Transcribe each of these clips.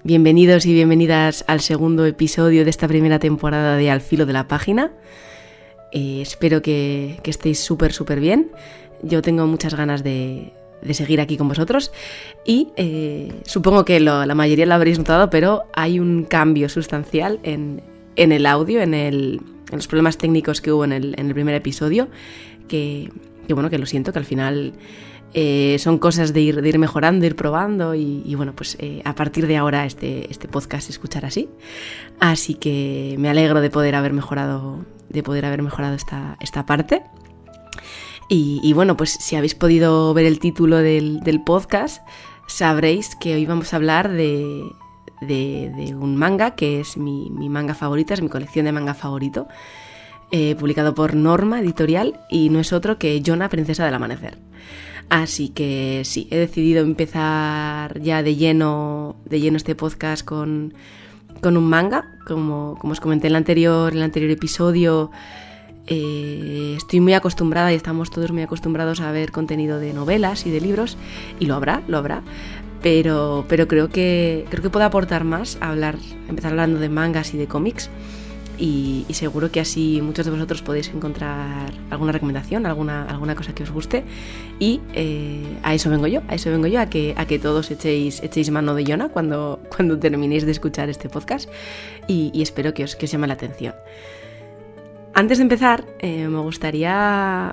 Bienvenidos y bienvenidas al segundo episodio de esta primera temporada de Al Filo de la Página. Espero que estéis súper bien. Yo tengo muchas ganas de seguir aquí con vosotros y supongo que la mayoría lo habréis notado, pero hay un cambio sustancial en el audio, en los problemas técnicos que hubo en el primer episodio, que lo siento, que al final son cosas de ir mejorando, ir probando y bueno, pues a partir de ahora este podcast se escuchará así. Así que me alegro de poder haber mejorado esta parte. Y bueno, pues si habéis podido ver el título del podcast, sabréis que hoy vamos a hablar de un manga que es mi manga favorito, es mi colección de manga favorito, publicado por Norma Editorial, y no es otro que Yona, Princesa del Amanecer. Así que sí, he decidido empezar ya de lleno este podcast con un manga. Como os comenté en el anterior episodio, estoy muy acostumbrada y estamos todos muy acostumbrados a ver contenido de novelas y de libros, y lo habrá, pero creo que puedo aportar más empezar hablando de mangas y de cómics. Y seguro que así muchos de vosotros podéis encontrar alguna recomendación, alguna cosa que os guste. Y a eso vengo yo, a que todos echéis mano de Yona cuando terminéis de escuchar este podcast. Y espero que os llame la atención. Antes de empezar, me gustaría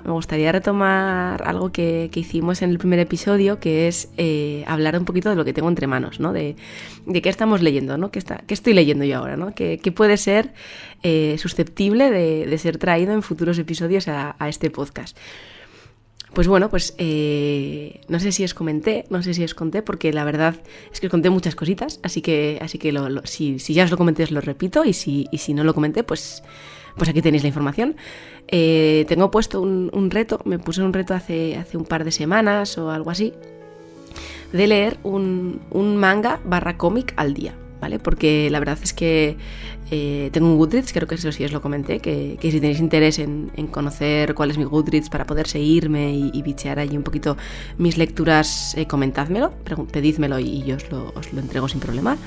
retomar algo que hicimos en el primer episodio, que es hablar un poquito de lo que tengo entre manos, ¿no? De qué estamos leyendo, ¿no? ¿Qué estoy leyendo yo ahora, ¿no? ¿Qué puede ser susceptible de ser traído en futuros episodios a este podcast? Pues bueno, no sé si os conté, porque la verdad es que os conté muchas cositas, así que si ya os lo comenté, os lo repito, y si no lo comenté, pues aquí tenéis la información. Tengo puesto un reto, me puse un reto hace un par de semanas o algo así, de leer un manga / cómic al día, ¿vale? Porque la verdad es que tengo un Goodreads, creo que eso sí os lo comenté, que si tenéis interés en conocer cuál es mi Goodreads para poder seguirme y bichear allí un poquito mis lecturas, comentádmelo, pedídmelo y yo os lo entrego sin problema,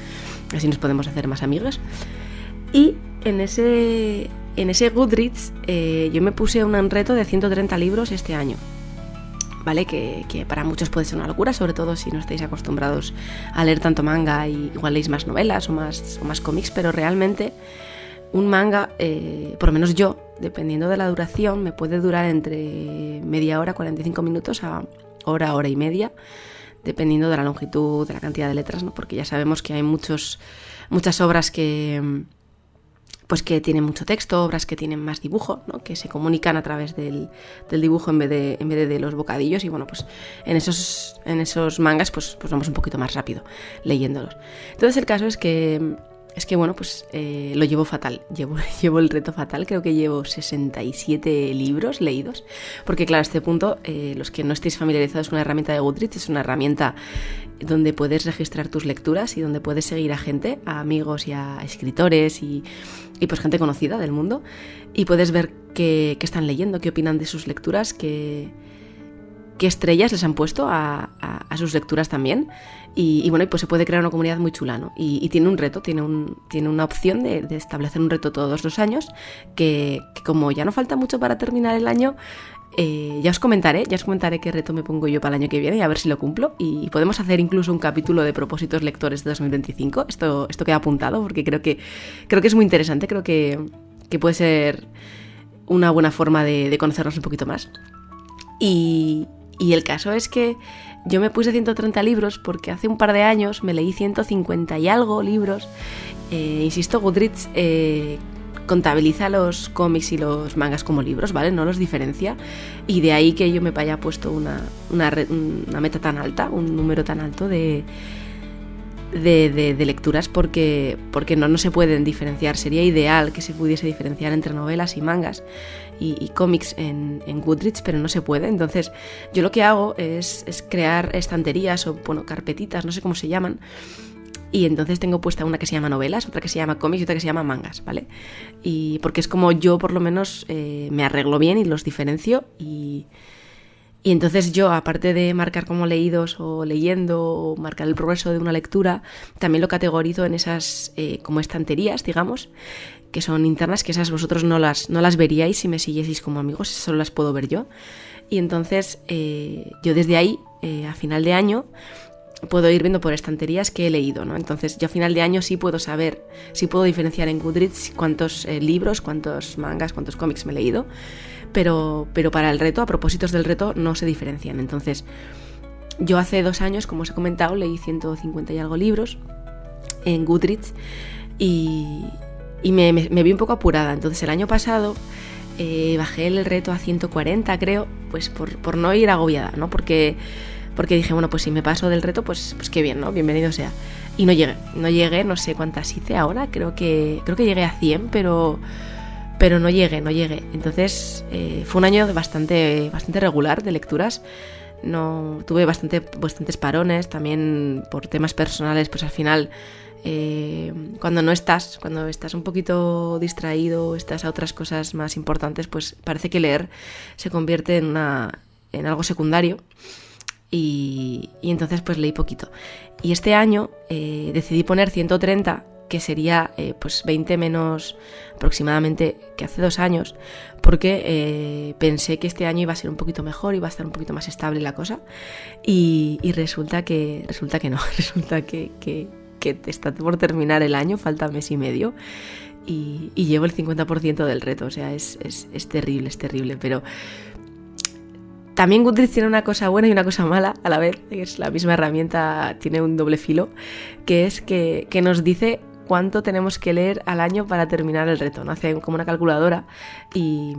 así nos podemos hacer más amigos. Y en ese Goodreads yo me puse un reto de 130 libros este año, ¿vale? Que para muchos puede ser una locura, sobre todo si no estáis acostumbrados a leer tanto manga y igual leéis más novelas o más cómics, pero realmente un manga, por lo menos yo, dependiendo de la duración, me puede durar entre media hora, 45 minutos a hora y media, dependiendo de la longitud, de la cantidad de letras, ¿no? Porque ya sabemos que hay muchas obras que tienen mucho texto, obras que tienen más dibujo, ¿no? Que se comunican a través del dibujo en vez de los bocadillos, y bueno, pues en esos mangas pues vamos un poquito más rápido leyéndolos. Entonces el caso es que bueno, pues lo llevo fatal, llevo el reto fatal, creo que llevo 67 libros leídos, porque claro, a este punto, los que no estéis familiarizados con la herramienta de Goodreads, es una herramienta donde puedes registrar tus lecturas y donde puedes seguir a gente, a amigos y a escritores y pues gente conocida del mundo, y puedes ver qué están leyendo, qué opinan de sus lecturas, qué estrellas les han puesto a sus lecturas también, y bueno, pues se puede crear una comunidad muy chula, ¿no? Y tiene un reto, tiene una opción de establecer un reto todos los años, que como ya no falta mucho para terminar el año, ya os comentaré qué reto me pongo yo para el año que viene y a ver si lo cumplo, y podemos hacer incluso un capítulo de propósitos lectores de 2025, esto queda apuntado, porque creo que es muy interesante, creo que puede ser una buena forma de conocernos un poquito más. Y el caso es que yo me puse 130 libros porque hace un par de años me leí 150 y algo libros. Insisto, Goodreads contabiliza los cómics y los mangas como libros, ¿vale? No los diferencia, y de ahí que yo me haya puesto una meta tan alta, un número tan alto de lecturas, porque no se pueden diferenciar. Sería ideal que se pudiese diferenciar entre novelas y mangas y cómics en Goodreads, pero no se puede. Entonces yo lo que hago es crear estanterías o carpetitas, no sé cómo se llaman, y entonces tengo puesta una que se llama novelas, otra que se llama cómics y otra que se llama mangas, ¿vale? Y porque es como yo por lo menos me arreglo bien y los diferencio, y Y entonces yo, aparte de marcar como leídos o leyendo o marcar el progreso de una lectura, también lo categorizo en esas como estanterías, digamos, que son internas, que esas vosotros no las veríais si me siguieseis como amigos, solo las puedo ver yo. Y entonces yo desde ahí, a final de año, puedo ir viendo por estanterías que he leído, ¿no? Entonces yo a final de año sí puedo saber, sí puedo diferenciar en Goodreads cuántos libros, cuántos mangas, cuántos cómics me he leído, pero para el reto, a propósitos del reto, no se diferencian. Entonces yo hace 2 años, como os he comentado, leí 150 y algo libros en Goodreads y me vi un poco apurada. Entonces el año pasado bajé el reto a 140, creo, pues por no ir agobiada, ¿no? Porque dije, bueno, pues si me paso del reto, pues qué bien, ¿no? Bienvenido sea. Y no llegué, no sé cuántas hice ahora, creo que llegué a 100, pero no llegué. Entonces fue un año bastante regular de lecturas. No tuve bastantes parones, también por temas personales, pues al final cuando estás un poquito distraído, estás a otras cosas más importantes, pues parece que leer se convierte en algo secundario. Y entonces pues leí poquito. Y este año decidí poner 130, que sería pues 20 menos aproximadamente que hace 2 años, porque pensé que este año iba a ser un poquito mejor, iba a estar un poquito más estable la cosa, y resulta que no, resulta que está por terminar el año, falta mes y medio, y llevo el 50% del reto. O sea, es terrible, pero también Goodreads tiene una cosa buena y una cosa mala a la vez, es la misma herramienta, tiene un doble filo, que es que nos dice cuánto tenemos que leer al año para terminar el reto, ¿no? Hace como una calculadora y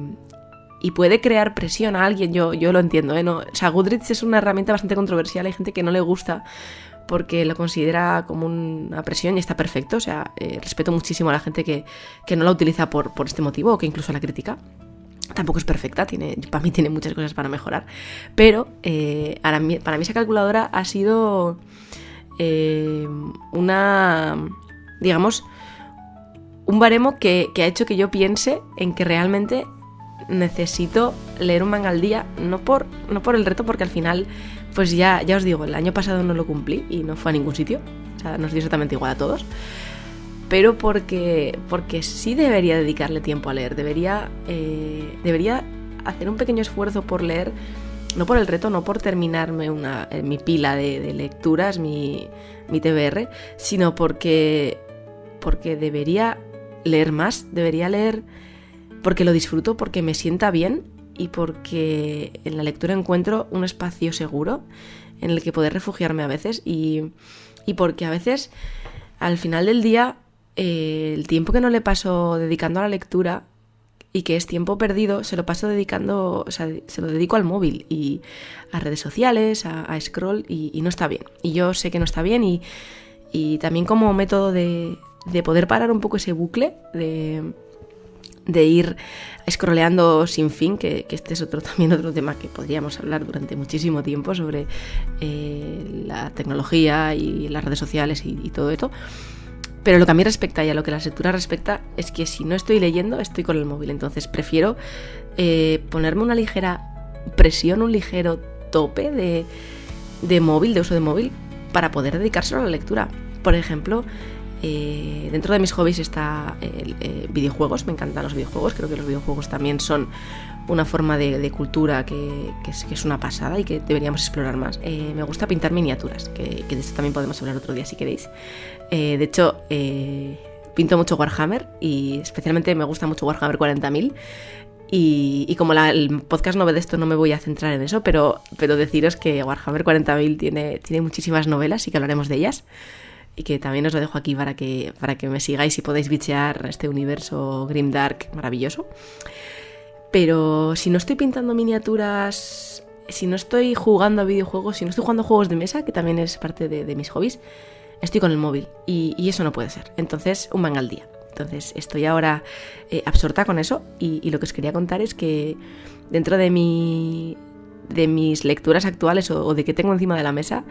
puede crear presión a alguien, yo lo entiendo, ¿eh? No, o sea, Goodreads es una herramienta bastante controversial, hay gente que no le gusta porque lo considera como una presión y está perfecto, o sea, respeto muchísimo a la gente que no la utiliza por este motivo o que incluso la critica. Tampoco es perfecta, para mí tiene muchas cosas para mejorar, pero para mí esa calculadora ha sido digamos, un baremo que ha hecho que yo piense en que realmente necesito leer un manga al día, no por el reto, porque al final, pues ya os digo, el año pasado no lo cumplí y no fue a ningún sitio, o sea, nos dio exactamente igual a todos, pero porque sí debería dedicarle tiempo a leer, debería hacer un pequeño esfuerzo por leer, no por el reto, no por terminarme mi pila de lecturas, mi TBR, sino porque debería leer más, debería leer porque lo disfruto, porque me sienta bien y porque en la lectura encuentro un espacio seguro en el que poder refugiarme a veces y porque a veces al final del día el tiempo que no le paso dedicando a la lectura y que es tiempo perdido, se lo paso dedicando, o sea, se lo dedico al móvil y a redes sociales, a scroll y no está bien. Y yo sé que no está bien y también como método de poder parar un poco ese bucle de ir scrolleando sin fin, que este es también otro tema que podríamos hablar durante muchísimo tiempo sobre la tecnología y las redes sociales y todo esto. Pero lo que a mí respecta y a lo que la lectura respecta es que si no estoy leyendo, estoy con el móvil. Entonces prefiero ponerme una ligera presión, un ligero tope de móvil, de uso de móvil, para poder dedicárselo a la lectura. Por ejemplo, dentro de mis hobbies está videojuegos, me encantan los videojuegos, creo que los videojuegos también son una forma de cultura que es una pasada y que deberíamos explorar más. Me gusta pintar miniaturas, que de esto también podemos hablar otro día si queréis. De hecho, pinto mucho Warhammer y especialmente me gusta mucho Warhammer 40.000 y como el podcast no ve de esto no me voy a centrar en eso, pero deciros que Warhammer 40.000 tiene muchísimas novelas y que hablaremos de ellas. Y que también os lo dejo aquí para que me sigáis y podáis bichear este universo grimdark maravilloso. Pero si no estoy pintando miniaturas, si no estoy jugando a videojuegos, si no estoy jugando a juegos de mesa, que también es parte de mis hobbies, estoy con el móvil y eso no puede ser. Entonces, un manga al día. Entonces, estoy ahora absorta con eso y lo que os quería contar es que dentro de mis lecturas actuales o de que tengo encima de la mesa,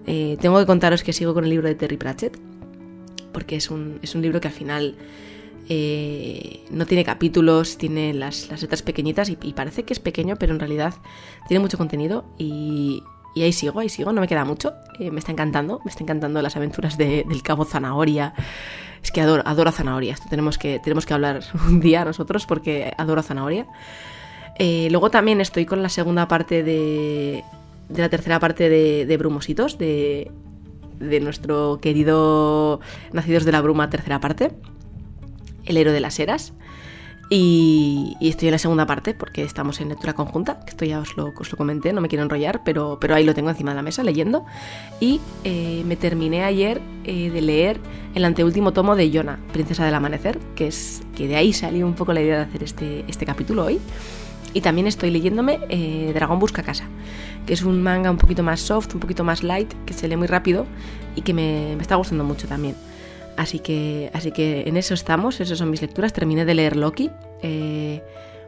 tengo que contaros que sigo con el libro de Terry Pratchett, porque es un libro que al final No tiene capítulos, tiene las letras pequeñitas y parece que es pequeño, pero en realidad tiene mucho contenido y ahí sigo, no me queda mucho. Me está encantando las aventuras del Cabo Zanahoria. Es que adoro a Zanahoria. Esto tenemos que hablar un día nosotros porque adoro a Zanahoria. Luego también estoy con la segunda parte de la tercera parte de Brumositos, de nuestro querido Nacidos de la Bruma, tercera parte, El héroe de las eras. Y estoy en la segunda parte porque estamos en lectura conjunta, que esto ya os lo comenté, no me quiero enrollar, pero ahí lo tengo encima de la mesa leyendo. Y me terminé ayer de leer el anteúltimo tomo de Yona, Princesa del Amanecer, que de ahí salió un poco la idea de hacer este capítulo hoy. Y también estoy leyéndome Dragón Busca Casa, que es un manga un poquito más soft, un poquito más light, que se lee muy rápido y que me está gustando mucho también. Así que en eso estamos, esas son mis lecturas. Terminé de leer Loki,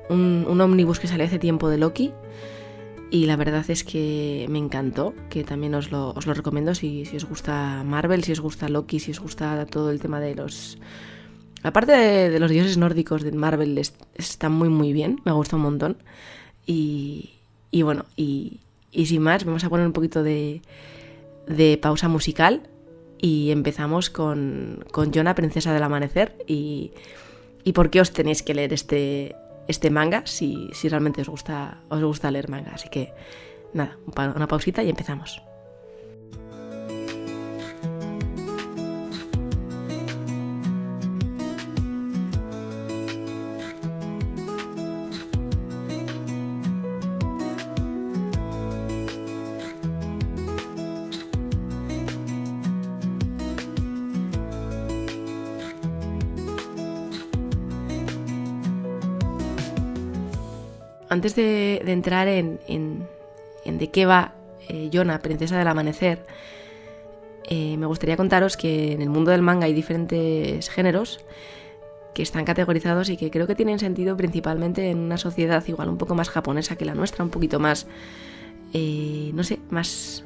un ómnibus que salió hace tiempo de Loki, y la verdad es que me encantó, que también os lo recomiendo si os gusta Marvel, si os gusta Loki, si os gusta todo el tema de los... Aparte de los dioses nórdicos de Marvel, está muy muy bien, me gusta un montón. Y bueno, y sin más, vamos a poner un poquito de pausa musical. Y empezamos con Yona, Princesa del Amanecer, y por qué os tenéis que leer este manga si realmente os gusta leer manga. Así que nada, una pausita y empezamos. Antes de entrar en de qué va Yona, Princesa del Amanecer, me gustaría contaros que en el mundo del manga hay diferentes géneros que están categorizados y que creo que tienen sentido principalmente en una sociedad igual un poco más japonesa que la nuestra, un poquito más, más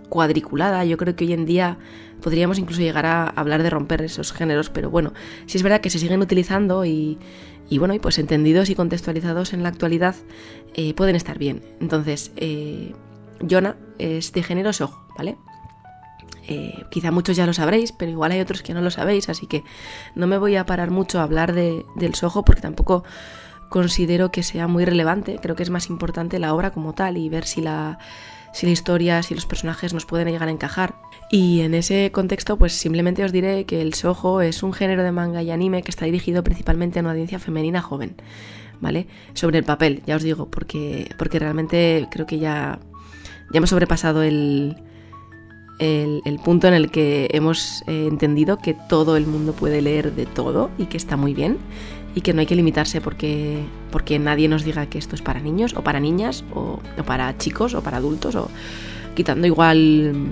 cuadriculada. Yo creo que hoy en día podríamos incluso llegar a hablar de romper esos géneros, pero bueno, sí es verdad que se siguen utilizando y pues entendidos y contextualizados en la actualidad pueden estar bien. Entonces, Yona es de género shoujo, ¿vale? Quizá muchos ya lo sabréis, pero igual hay otros que no lo sabéis, así que no me voy a parar mucho a hablar del shoujo porque tampoco considero que sea muy relevante. Creo que es más importante la obra como tal y ver si la historia, si los personajes nos pueden llegar a encajar. Y en ese contexto, pues simplemente os diré que el shoujo es un género de manga y anime que está dirigido principalmente a una audiencia femenina joven, ¿vale? Sobre el papel, ya os digo, porque realmente creo que ya hemos sobrepasado el punto en el que hemos entendido que todo el mundo puede leer de todo y que está muy bien y que no hay que limitarse porque nadie nos diga que esto es para niños o para niñas o para chicos o para adultos, o quitando igual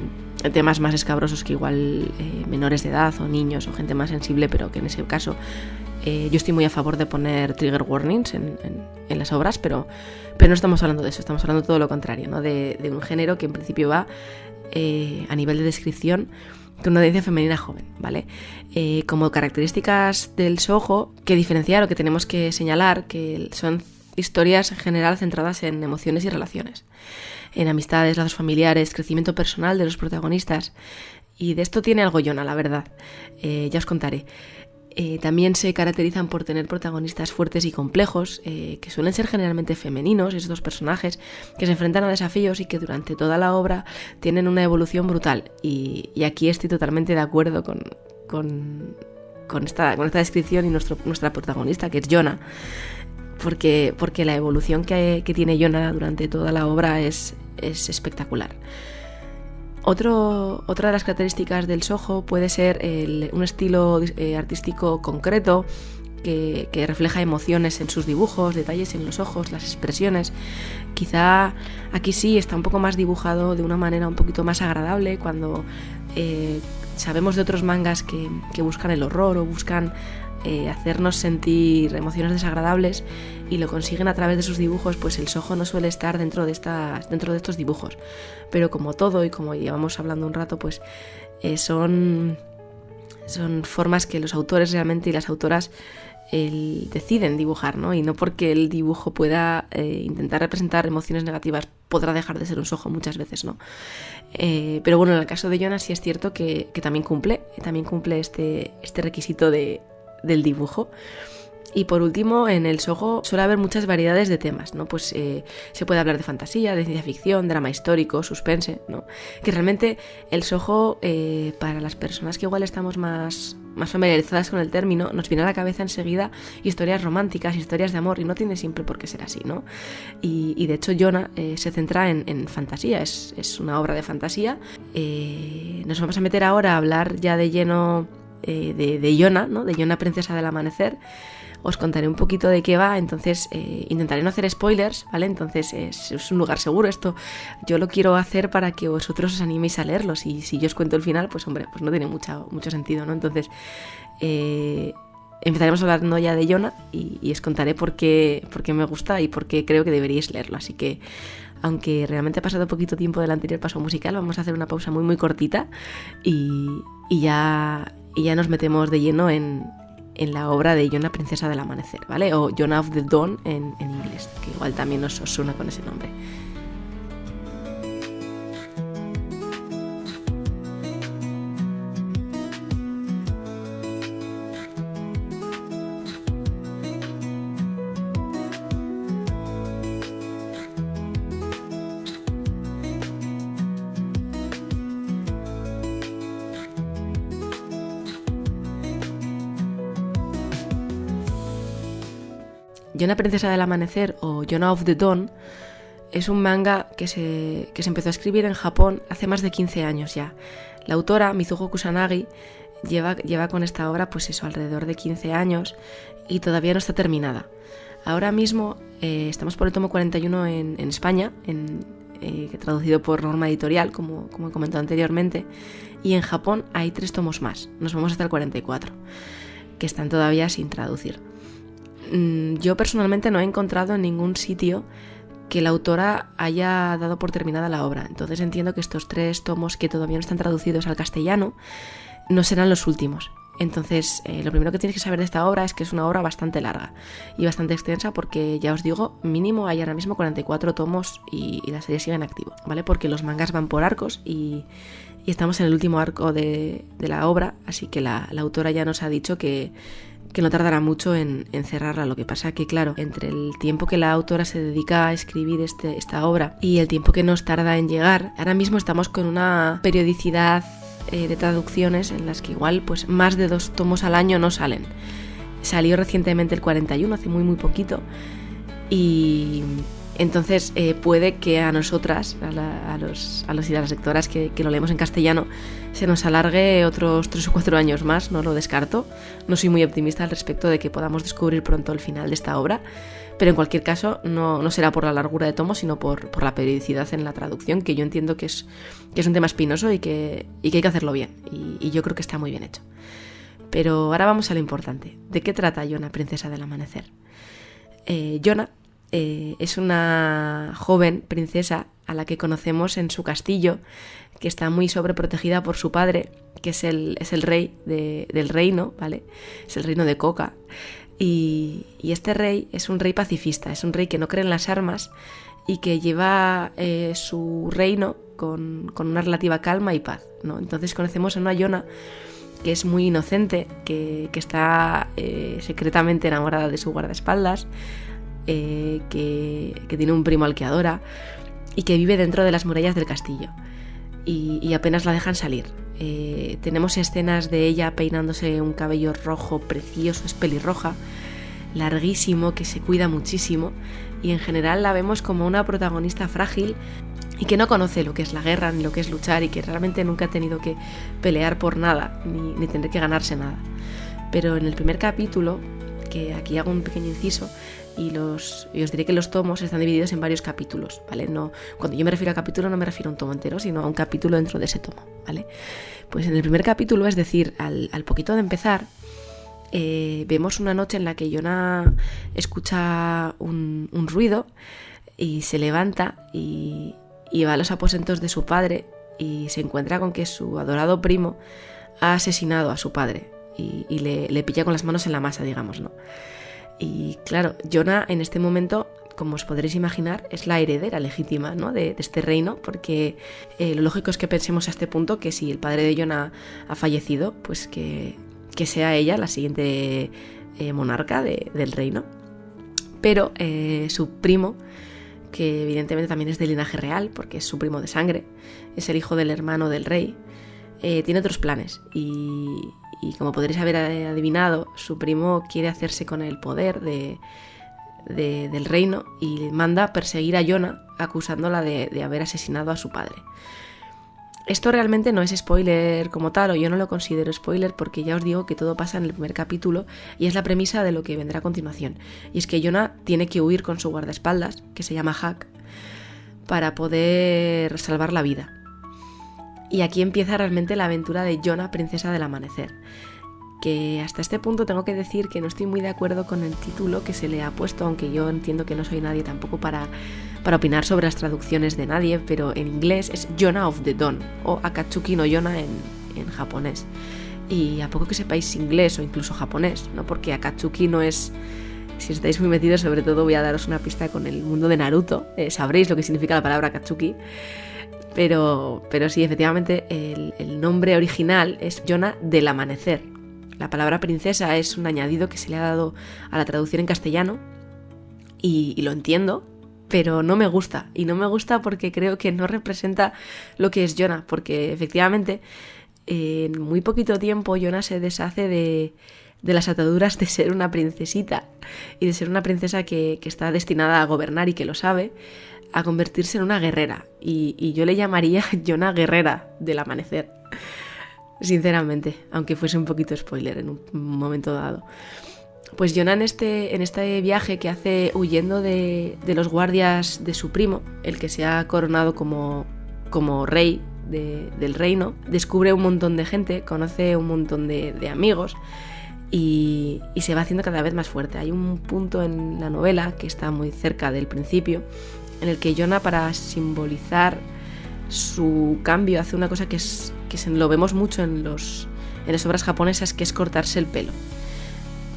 temas más escabrosos que igual menores de edad o niños o gente más sensible, pero que en ese caso yo estoy muy a favor de poner trigger warnings en las obras, pero no estamos hablando de eso, estamos hablando de todo lo contrario, ¿no? De un género que en principio va a nivel de descripción de una audiencia femenina joven, ¿vale? Como características del shoujo que diferenciar o que tenemos que señalar, que son historias en general centradas en emociones y relaciones, en amistades, lazos familiares, crecimiento personal de los protagonistas, y de esto tiene algo Yona, la verdad, ya os contaré. También se caracterizan por tener protagonistas fuertes y complejos, que suelen ser generalmente femeninos, estos personajes que se enfrentan a desafíos y que durante toda la obra tienen una evolución brutal. Y aquí estoy totalmente de acuerdo con esta descripción y nuestra protagonista, que es Yona, porque la evolución que tiene Yona durante toda la obra es espectacular. Otra de las características del shoujo puede ser un estilo artístico concreto que refleja emociones en sus dibujos, detalles en los ojos, las expresiones. Quizá aquí sí está un poco más dibujado de una manera un poquito más agradable, cuando sabemos de otros mangas que buscan el horror o buscan hacernos sentir emociones desagradables y lo consiguen a través de sus dibujos, pues el shoujo no suele estar dentro de estos dibujos. Pero como todo y como llevamos hablando un rato, pues son Son formas que los autores realmente y las autoras deciden dibujar, ¿no? Y no porque el dibujo pueda intentar representar emociones negativas podrá dejar de ser un shoujo muchas veces, ¿no? Pero bueno, en el caso de Yona sí es cierto que también cumple este requisito del dibujo. Y por último, en el shoujo suele haber muchas variedades de temas, ¿no? Pues se puede hablar de fantasía, de ciencia ficción, drama histórico, suspense, ¿no? Que realmente el shoujo, para las personas que igual estamos más familiarizadas con el término, nos viene a la cabeza enseguida historias románticas, historias de amor, y no tiene siempre por qué ser así, ¿no? Y de hecho Yona se centra en fantasía, es una obra de fantasía. Nos vamos a meter ahora a hablar ya de lleno de Yona, ¿no? De Yona, princesa del amanecer. Os contaré un poquito de qué va, entonces intentaré no hacer spoilers, ¿vale? Entonces es un lugar seguro esto. Yo lo quiero hacer para que vosotros os animéis a leerlos, y si yo os cuento el final, pues hombre, pues no tiene mucho sentido, ¿no? Entonces empezaremos hablando ya de Yona y os contaré por qué me gusta y por qué creo que deberíais leerlo. Así que, aunque realmente ha pasado poquito tiempo del anterior paso musical, vamos a hacer una pausa muy muy cortita y ya nos metemos de lleno en la obra de Yona, princesa del amanecer, ¿vale? O Yona of the Dawn en inglés, que igual también os suena con ese nombre. Yona, princesa del amanecer, o Yona of the Dawn, es un manga que se empezó a escribir en Japón hace más de 15 años ya. La autora, Mizuho Kusanagi, lleva con esta obra pues eso, alrededor de 15 años, y todavía no está terminada. Ahora mismo estamos por el tomo 41 en España, traducido por Norma Editorial, como he comentado anteriormente, y en Japón hay 3 tomos más. Nos vamos hasta el 44, que están todavía sin traducir. Yo personalmente no he encontrado en ningún sitio que la autora haya dado por terminada la obra, entonces entiendo que estos 3 tomos que todavía no están traducidos al castellano no serán los últimos. Entonces lo primero que tienes que saber de esta obra es que es una obra bastante larga y bastante extensa, porque ya os digo, mínimo hay ahora mismo 44 tomos y la serie sigue en activo, ¿vale? Porque los mangas van por arcos y estamos en el último arco de la obra, así que la autora ya nos ha dicho que no tardará mucho en cerrarla. Lo que pasa que, claro, entre el tiempo que la autora se dedica a escribir esta obra y el tiempo que nos tarda en llegar, ahora mismo estamos con una periodicidad de traducciones en las que igual pues más de 2 tomos al año no salen. Salió recientemente el 41, hace muy muy poquito, y entonces puede que a nosotras, a los y a las lectoras que lo leemos en castellano, se nos alargue otros 3 o 4 años más, no lo descarto. No soy muy optimista al respecto de que podamos descubrir pronto el final de esta obra, pero en cualquier caso no será por la largura de tomos, sino por la periodicidad en la traducción, que yo entiendo que es un tema espinoso y que hay que hacerlo bien, y yo creo que está muy bien hecho. Pero ahora vamos a lo importante. ¿De qué trata Yona, princesa del amanecer? Yona es una joven princesa a la que conocemos en su castillo, que está muy sobreprotegida por su padre, que es el rey del reino, ¿vale? Es el reino de Koka. Y este rey es un rey pacifista, es un rey que no cree en las armas y que lleva su reino con una relativa calma y paz, ¿no? Entonces conocemos a una Yona que es muy inocente, que está secretamente enamorada de su guardaespaldas, que tiene un primo al que adora y que vive dentro de las murallas del castillo, y apenas la dejan salir. Tenemos escenas de ella peinándose un cabello rojo precioso, es pelirroja, larguísimo, que se cuida muchísimo, y en general la vemos como una protagonista frágil y que no conoce lo que es la guerra ni lo que es luchar, y que realmente nunca ha tenido que pelear por nada ni tener que ganarse nada. Pero en el primer capítulo, que aquí hago un pequeño inciso, y os diré que los tomos están divididos en varios capítulos, ¿vale? No, cuando yo me refiero a capítulo no me refiero a un tomo entero, sino a un capítulo dentro de ese tomo, ¿vale? Pues en el primer capítulo, es decir, al poquito de empezar, vemos una noche en la que Yona escucha un ruido y se levanta y va a los aposentos de su padre, y se encuentra con que su adorado primo ha asesinado a su padre y le pilla con las manos en la masa, digamos, ¿no? Y claro, Jonah en este momento, como os podréis imaginar, es la heredera legítima, ¿no?, de este reino, porque lo lógico es que pensemos a este punto que si el padre de Jonah ha fallecido, pues que sea ella la siguiente monarca del reino. Pero su primo, que evidentemente también es de linaje real, porque es su primo de sangre, es el hijo del hermano del rey, tiene otros planes y como podréis haber adivinado, su primo quiere hacerse con el poder del reino y manda perseguir a Jonah acusándola de haber asesinado a su padre. Esto realmente no es spoiler como tal, o yo no lo considero spoiler, porque ya os digo que todo pasa en el primer capítulo y es la premisa de lo que vendrá a continuación. Y es que Jonah tiene que huir con su guardaespaldas, que se llama Huck, para poder salvar la vida. Y aquí empieza realmente la aventura de Jonah, princesa del amanecer. Que hasta este punto tengo que decir que no estoy muy de acuerdo con el título que se le ha puesto, aunque yo entiendo que no soy nadie tampoco para opinar sobre las traducciones de nadie, pero en inglés es Jonah of the Dawn, o Akatsuki no Yona en japonés. Y a poco que sepáis inglés o incluso japonés, ¿no? Porque Akatsuki no es... Si estáis muy metidos, sobre todo voy a daros una pista con el mundo de Naruto, sabréis lo que significa la palabra Akatsuki. Pero sí, efectivamente, el nombre original es Jonah del amanecer. La palabra princesa es un añadido que se le ha dado a la traducción en castellano y lo entiendo, pero no me gusta. Y no me gusta porque creo que no representa lo que es Jonah, porque efectivamente en muy poquito tiempo Jonah se deshace de las ataduras de ser una princesita y de ser una princesa que está destinada a gobernar y que lo sabe, a convertirse en una guerrera. Y yo le llamaría Jonah guerrera del amanecer, sinceramente, aunque fuese un poquito spoiler en un momento dado. Pues Jonah en este viaje que hace huyendo de los guardias de su primo, el que se ha coronado como rey del reino, descubre un montón de gente, conoce un montón de amigos y se va haciendo cada vez más fuerte. Hay un punto en la novela que está muy cerca del principio en el que Jonah, para simbolizar su cambio, hace una cosa que lo vemos mucho en las obras japonesas, que es cortarse el pelo.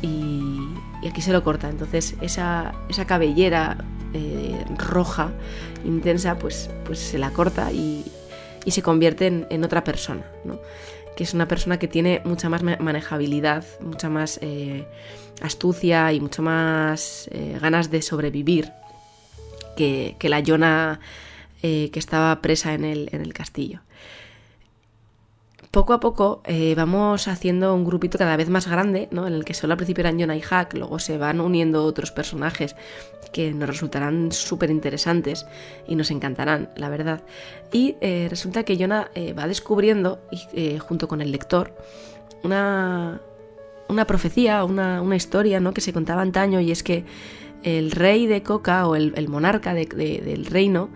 Y aquí se lo corta. Entonces esa cabellera roja, intensa, pues se la corta y se convierte en otra persona, ¿no? Que es una persona que tiene mucha más manejabilidad, mucha más astucia y mucho más ganas de sobrevivir que la Jonah que estaba presa en el castillo. Poco a poco vamos haciendo un grupito cada vez más grande, ¿no? En el que solo al principio eran Jonah y Huck, luego se van uniendo otros personajes que nos resultarán súper interesantes y nos encantarán, la verdad. Y resulta que Jonah va descubriendo, junto con el lector, una profecía, una historia, ¿no?, que se contaba antaño, y es que el rey de Koka, o el monarca del reino,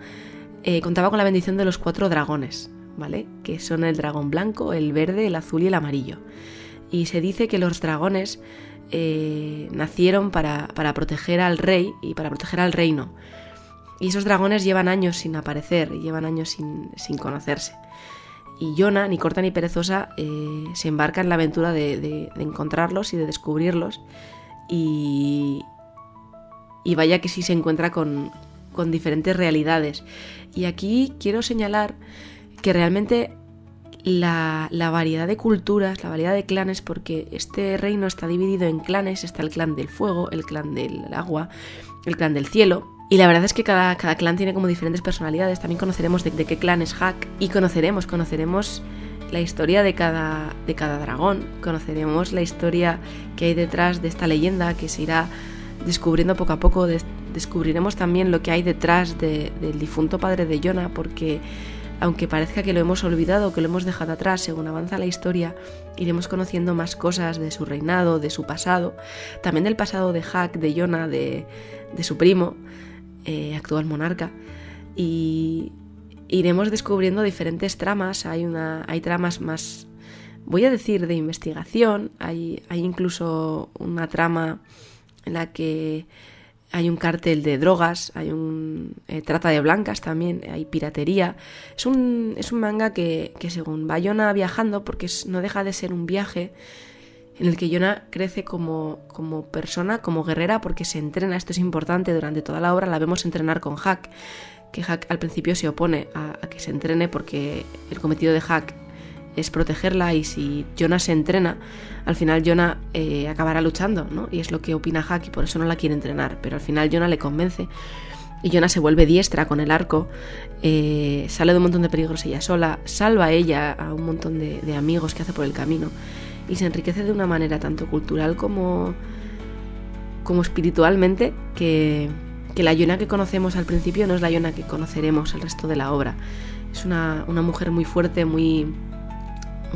contaba con la bendición de los 4 dragones, ¿vale? Que son el dragón blanco, el verde, el azul y el amarillo. Y se dice que los dragones nacieron para proteger al rey y para proteger al reino. Y esos dragones llevan años sin aparecer, llevan años sin conocerse. Y Jonah, ni corta ni perezosa, se embarca en la aventura de encontrarlos y de descubrirlos. Y vaya que sí se encuentra con diferentes realidades. Y aquí quiero señalar que realmente la variedad de culturas, la variedad de clanes, porque este reino está dividido en clanes, está el clan del fuego, el clan del agua, el clan del cielo, y la verdad es que cada clan tiene como diferentes personalidades. También conoceremos de qué clan es Huck, y conoceremos la historia de cada dragón, conoceremos la historia que hay detrás de esta leyenda que se irá descubriendo poco a poco. Descubriremos también lo que hay detrás del difunto padre de Jonah, porque aunque parezca que lo hemos olvidado, que lo hemos dejado atrás, según avanza la historia iremos conociendo más cosas de su reinado, de su pasado, también del pasado de Huck, de Jonah, de su primo, actual monarca, y iremos descubriendo diferentes tramas. Hay tramas más, voy a decir, de investigación, hay incluso una trama en la que hay un cártel de drogas, hay trata de blancas también, hay piratería. Es un manga que según va Yona viajando, porque no deja de ser un viaje en el que Yona crece como persona, como guerrera, porque se entrena. Esto es importante, durante toda la obra la vemos entrenar con Hack, que Hack al principio se opone a que se entrene porque el cometido de Hack es protegerla, y si Yona se entrena, al final Yona acabará luchando, ¿no? Y es lo que opina Hack, y por eso no la quiere entrenar, pero al final Yona le convence y Yona se vuelve diestra con el arco, sale de un montón de peligros ella sola, salva ella a un montón de amigos que hace por el camino, y se enriquece de una manera tanto cultural como espiritualmente, que la Yona que conocemos al principio no es la Yona que conoceremos el resto de la obra. Es una mujer muy fuerte, muy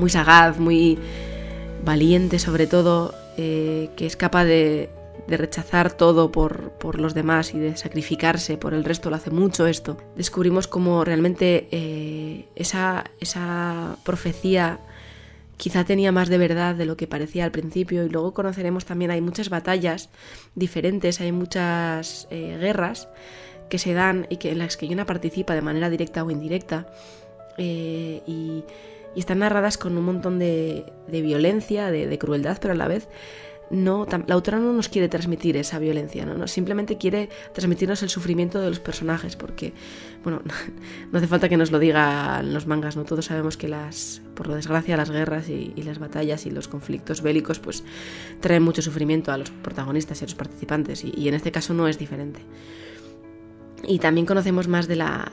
sagaz, muy valiente sobre todo, que es capaz de rechazar todo por los demás y de sacrificarse por el resto. Lo hace mucho esto. Descubrimos cómo realmente esa profecía quizá tenía más de verdad de lo que parecía al principio, y luego conoceremos también, hay muchas batallas diferentes, hay muchas guerras que se dan y en las que Yona participa de manera directa o indirecta, y están narradas con un montón de violencia, de crueldad, pero a la vez la autora no nos quiere transmitir esa violencia, ¿no? Simplemente quiere transmitirnos el sufrimiento de los personajes, porque, bueno, no hace falta que nos lo digan los mangas, ¿no? Todos sabemos que por desgracia, las guerras y las batallas y los conflictos bélicos pues traen mucho sufrimiento a los protagonistas y a los participantes, y en este caso no es diferente. Y también conocemos más de la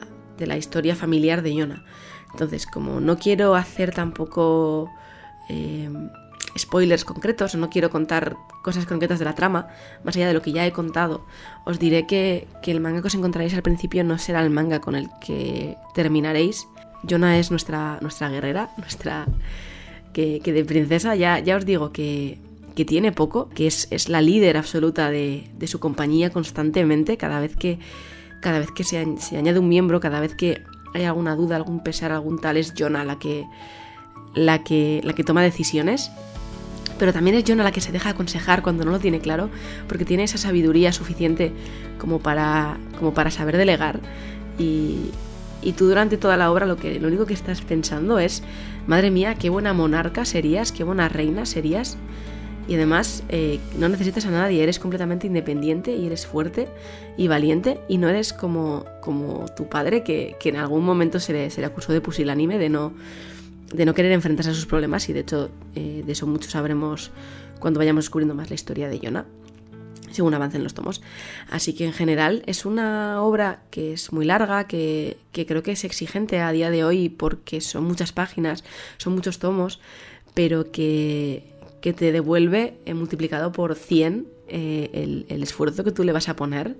historia familiar de Yona. Entonces, como no quiero hacer tampoco spoilers concretos, o no quiero contar cosas concretas de la trama, más allá de lo que ya he contado, os diré que el manga que os encontraréis al principio no será el manga con el que terminaréis. Yona es nuestra guerrera, que de princesa ya os digo que tiene poco, que es la líder absoluta de su compañía constantemente. Cada vez que se añade un miembro, cada vez que hay alguna duda, algún pesar, algún tal, es Yona la que toma decisiones. Pero también es Yona la que se deja aconsejar cuando no lo tiene claro, porque tiene esa sabiduría suficiente como para saber delegar. Y tú durante toda la obra lo único que estás pensando es: madre mía, qué buena monarca serías, qué buena reina serías. Y además no necesitas a nadie, eres completamente independiente y eres fuerte y valiente, y no eres como tu padre, que en algún momento se le acusó de pusilánime, de no querer enfrentarse a sus problemas, y de hecho de eso mucho sabremos cuando vayamos descubriendo más la historia de Yona, según avancen los tomos. Así que en general es una obra que es muy larga, que creo que es exigente a día de hoy porque son muchas páginas, son muchos tomos, pero que te devuelve multiplicado por 100 el esfuerzo que tú le vas a poner,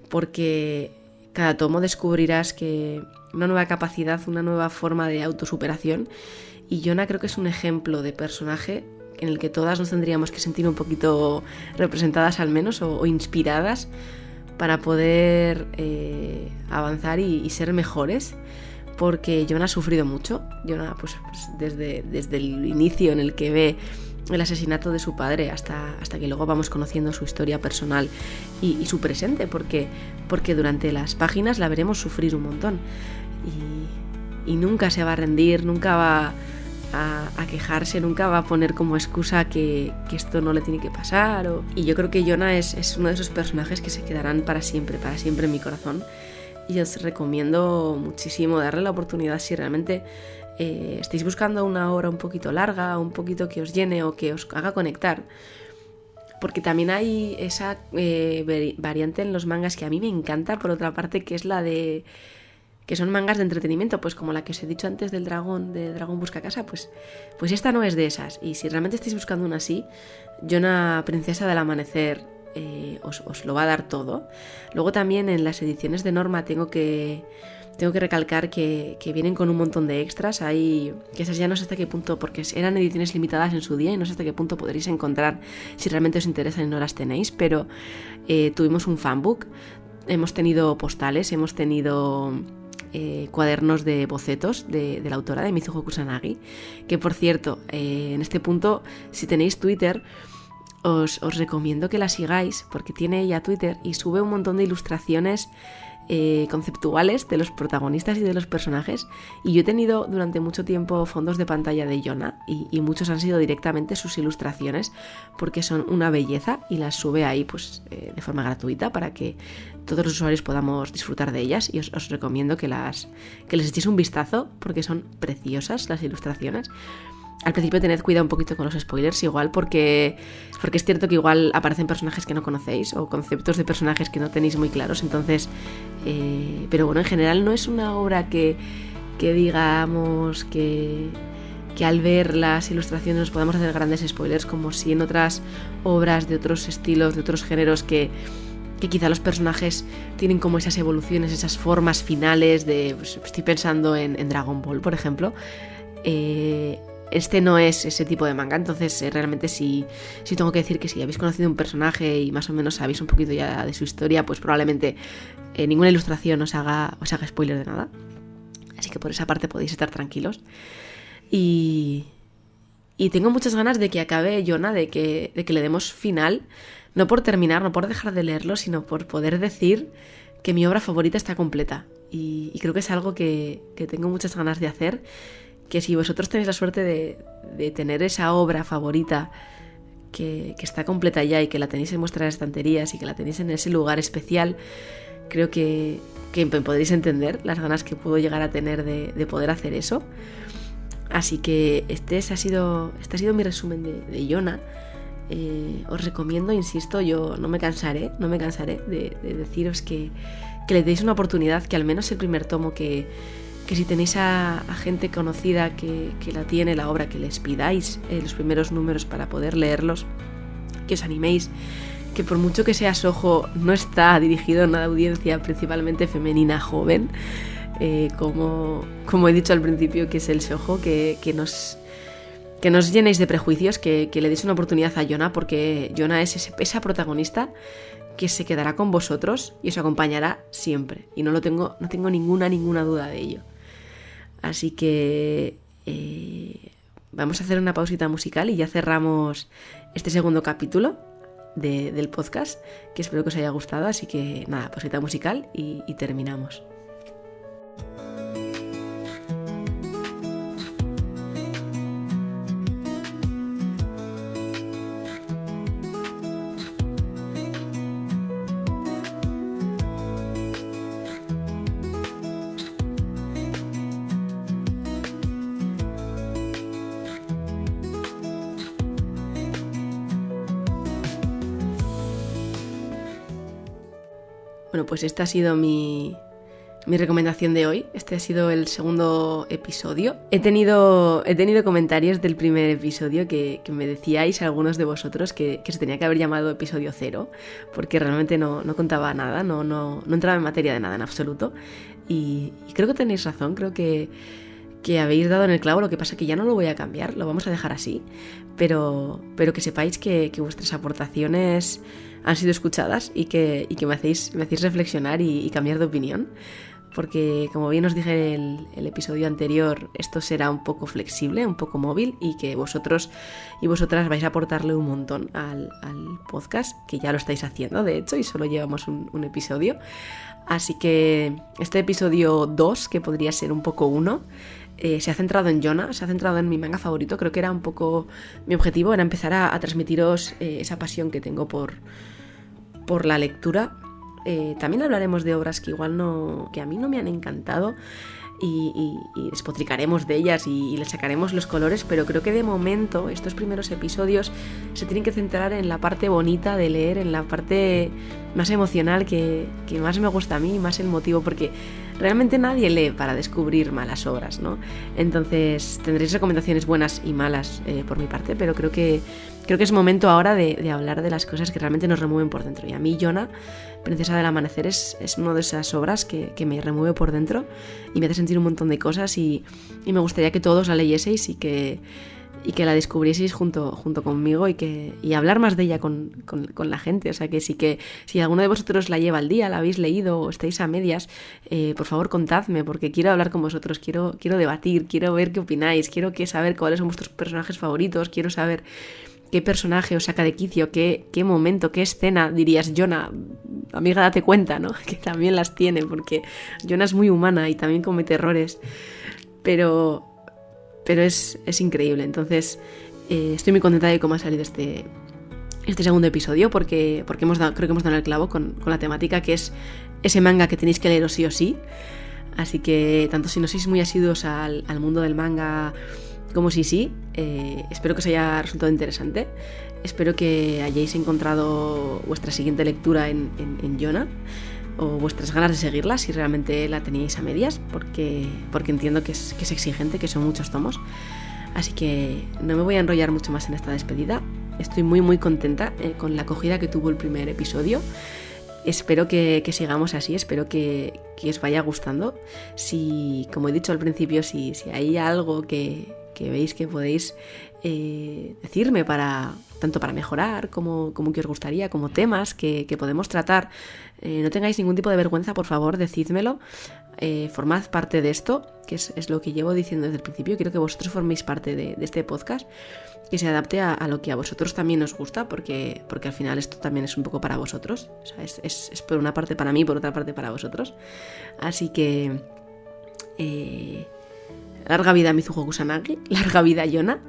porque cada tomo descubrirás que una nueva capacidad, una nueva forma de autosuperación, y Yona creo que es un ejemplo de personaje en el que todas nos tendríamos que sentir un poquito representadas al menos, o inspiradas, para poder avanzar y ser mejores, porque Yona ha sufrido mucho. Yona pues desde el inicio en el que ve el asesinato de su padre hasta que luego vamos conociendo su historia personal y su presente, porque durante las páginas la veremos sufrir un montón, y nunca se va a rendir, nunca va a quejarse, nunca va a poner como excusa que esto no le tiene que pasar, y yo creo que Yona es uno de esos personajes que se quedarán para siempre en mi corazón, y os recomiendo muchísimo darle la oportunidad si realmente estáis buscando una obra un poquito larga, un poquito que os llene o que os haga conectar, porque también hay esa variante en los mangas que a mí me encanta, por otra parte, que es la de que son mangas de entretenimiento, pues como la que os he dicho antes del dragón, de Dragón Busca Casa, pues esta no es de esas. Y si realmente estáis buscando una así, Yona, Princesa del Amanecer, os lo va a dar todo. Luego también en las ediciones de Norma tengo que recalcar que vienen con un montón de extras. Que esas ya no sé hasta qué punto, porque eran ediciones limitadas en su día, y no sé hasta qué punto podréis encontrar si realmente os interesan y no las tenéis, pero tuvimos un fanbook, hemos tenido postales, hemos tenido cuadernos de bocetos de la autora, de Mizuho Kusanagi, que por cierto, en este punto, si tenéis Twitter, os recomiendo que la sigáis porque tiene ella Twitter y sube un montón de ilustraciones conceptuales de los protagonistas y de los personajes, y yo he tenido durante mucho tiempo fondos de pantalla de Yona y muchos han sido directamente sus ilustraciones porque son una belleza y las sube ahí pues de forma gratuita para que todos los usuarios podamos disfrutar de ellas, y os recomiendo que les echéis un vistazo porque son preciosas las ilustraciones. Al principio tened cuidado un poquito con los spoilers, igual porque es cierto que igual aparecen personajes que no conocéis o conceptos de personajes que no tenéis muy claros, entonces pero bueno, en general no es una obra que digamos que al ver las ilustraciones nos podamos hacer grandes spoilers, como si en otras obras de otros estilos, de otros géneros que quizá los personajes tienen como esas evoluciones, esas formas finales pues estoy pensando en Dragon Ball, por ejemplo. Este no es ese tipo de manga, entonces realmente sí tengo que decir que si habéis conocido un personaje y más o menos sabéis un poquito ya de su historia, pues probablemente ninguna ilustración os haga spoiler de nada. Así que por esa parte podéis estar tranquilos. Y tengo muchas ganas de que acabe Yona, de que le demos final, no por terminar, no por dejar de leerlo, sino por poder decir que mi obra favorita está completa. Y creo que es algo que tengo muchas ganas de hacer. Que si vosotros tenéis la suerte de tener esa obra favorita que está completa ya y que la tenéis en vuestras estanterías y que la tenéis en ese lugar especial, creo que podréis entender las ganas que puedo llegar a tener de poder hacer eso. Así que este ha sido mi resumen de Yona. Os recomiendo, insisto, yo no me cansaré de deciros que le deis una oportunidad, que al menos el primer tomo, que si tenéis a gente conocida que la tiene la obra, que les pidáis los primeros números para poder leerlos, que os animéis, que por mucho que sea Shoujo no está dirigido a una audiencia principalmente femenina joven, como he dicho al principio, que es el Shoujo, que nos llenéis de prejuicios, que le deis una oportunidad a Yona, porque Yona es esa protagonista que se quedará con vosotros y os acompañará siempre, y no tengo ninguna duda de ello. Así que vamos a hacer una pausita musical y ya cerramos este segundo capítulo del podcast, que espero que os haya gustado. Así que nada, pausita musical y terminamos. Bueno, pues esta ha sido mi recomendación de hoy. Este ha sido el segundo episodio. He tenido comentarios del primer episodio que me decíais algunos de vosotros que se tenía que haber llamado episodio 0, porque realmente no contaba nada, no entraba en materia de nada en absoluto. Y creo que tenéis razón, creo que habéis dado en el clavo. Lo que pasa es que ya no lo voy a cambiar, lo vamos a dejar así, pero que sepáis que vuestras aportaciones han sido escuchadas y que me hacéis reflexionar y cambiar de opinión, porque como bien os dije en el episodio anterior, esto será un poco flexible, un poco móvil, y que vosotros y vosotras vais a aportarle un montón al podcast, que ya lo estáis haciendo de hecho y solo llevamos un episodio. Así que este episodio 2, que podría ser un poco 1, se ha centrado en Yona, se ha centrado en mi manga favorito. Creo que era un poco mi objetivo, era empezar a transmitiros esa pasión que tengo por la lectura. También hablaremos de obras que que a mí no me han encantado, y despotricaremos de ellas y les sacaremos los colores, pero creo que de momento estos primeros episodios se tienen que centrar en la parte bonita de leer, en la parte más emocional que más me gusta a mí, más el motivo, porque realmente nadie lee para descubrir malas obras, ¿no? Entonces tendréis recomendaciones buenas y malas por mi parte, pero creo que es momento ahora de hablar de las cosas que realmente nos remueven por dentro. Y a mí Yona, Princesa del Amanecer, es una de esas obras que me remueve por dentro y me hace sentir un montón de cosas, y me gustaría que todos la leyeseis y que la descubrieseis junto conmigo, y hablar más de ella con la gente. O sea que si alguno de vosotros la lleva al día, la habéis leído o estáis a medias, por favor contadme, porque quiero hablar con vosotros, quiero debatir, quiero ver qué opináis, quiero saber cuáles son vuestros personajes favoritos, quiero saber qué personaje os saca de quicio, qué momento, qué escena dirías, Jonah, amiga, date cuenta, ¿no? Que también las tiene, porque Jonah es muy humana y también comete errores, pero es increíble. Entonces estoy muy contenta de cómo ha salido este segundo episodio, porque creo que hemos dado en el clavo con la temática, que es ese manga que tenéis que leeros sí o sí. Así que tanto si no sois muy asiduos al mundo del manga como si sí, espero que os haya resultado interesante. Espero que hayáis encontrado vuestra siguiente lectura en Jonah, o vuestras ganas de seguirla si realmente la teníais a medias, porque entiendo que es exigente, que son muchos tomos. Así que no me voy a enrollar mucho más en esta despedida. Estoy muy muy contenta con la acogida que tuvo el primer episodio. Espero que sigamos así, espero que os vaya gustando. Si, como he dicho al principio, si hay algo que veis que podéis decirme tanto para mejorar como que os gustaría, como temas que podemos tratar, no tengáis ningún tipo de vergüenza, por favor, decídmelo. Formad parte de esto, que es lo que llevo diciendo desde el principio. Quiero que vosotros forméis parte de este podcast, que se adapte a lo que a vosotros también os gusta, porque al final esto también es un poco para vosotros. O sea, es por una parte para mí, por otra parte para vosotros. Así que larga vida Mizuho Kusanagi, larga vida Jonah,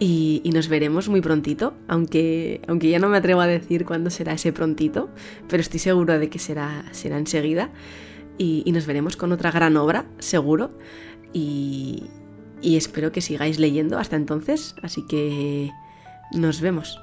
y nos veremos muy prontito, aunque ya no me atrevo a decir cuándo será ese prontito, pero estoy segura de que será enseguida, y nos veremos con otra gran obra, seguro, y espero que sigáis leyendo hasta entonces, así que nos vemos.